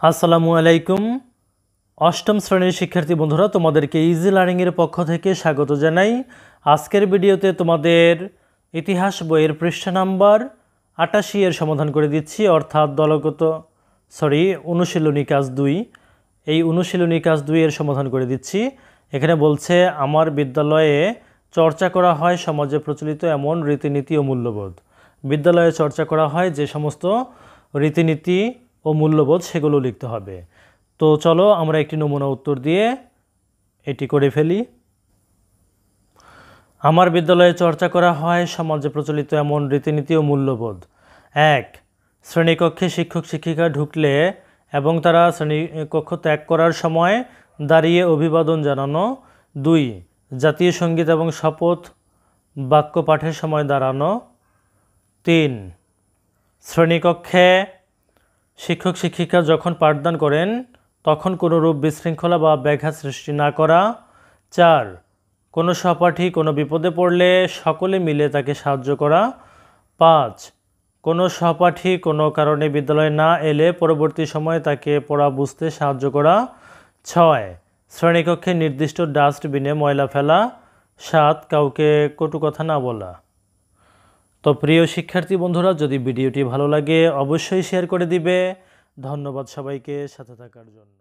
আসসালামু আলাইকুম। অষ্টম শ্রেণীর শিক্ষার্থী বন্ধুরা, তোমাদেরকে ইজি লার্নিংয়ের পক্ষ থেকে স্বাগত জানাই। আজকের ভিডিওতে তোমাদের ইতিহাস বইয়ের পৃষ্ঠা নাম্বার ৮৮ এর সমাধান করে দিচ্ছি, অর্থাৎ অনুশীলনী কাজ ২। এই অনুশীলনী কাজ ২ এর সমাধান করে দিচ্ছি। এখানে বলছে, আমার বিদ্যালয়ে চর্চা করা হয় সমাজে প্রচলিত এমন রীতিনীতি ও মূল্যবোধ। বিদ্যালয়ে চর্চা করা হয় যে সমস্ত রীতিনীতি ও মূল্যবোধ, সেগুলো লিখতে হবে। তো চলো আমরা একটি নমুনা উত্তর দিয়ে এটি করে ফেলি। আমার বিদ্যালয়ে চর্চা করা হয় সমাজে প্রচলিত এমন রীতিনীতি ও মূল্যবোধ। ১. শ্রেণীকক্ষে শিক্ষক শিক্ষিকা ঢুকলে এবং তারা শ্রেণীকক্ষ ত্যাগ করার সময় দাঁড়িয়ে অভিবাদন জানানো। ২. জাতীয় সঙ্গীত এবং শপথ বাক্য পাঠের সময় দাঁড়ানো। ৩. শ্রেণীকক্ষে শিক্ষক শিক্ষিকা যখন পাঠদান করেন তখন কোনো রূপ বিশৃঙ্খলা বা ব্যাঘাত সৃষ্টি না করা। ৪. কোনো সহপাঠী কোনো বিপদে পড়লে সকলে মিলে তাকে সাহায্য করা। ৫. কোনো সহপাঠী কোনো কারণে বিদ্যালয়ে না এলে পরবর্তী সময়ে তাকে পড়া বুঝতে সাহায্য করা। ৬. শ্রেণীকক্ষে নির্দিষ্ট ডাস্টবিনে ময়লা ফেলা। ৭. কাউকে কটু কথা না বলা। তো প্রিয় শিক্ষার্থী বন্ধুরা, যদি ভিডিওটি ভালো লাগে অবশ্যই শেয়ার করে দিবে। ধন্যবাদ সবাইকে সাথে থাকার জন্য।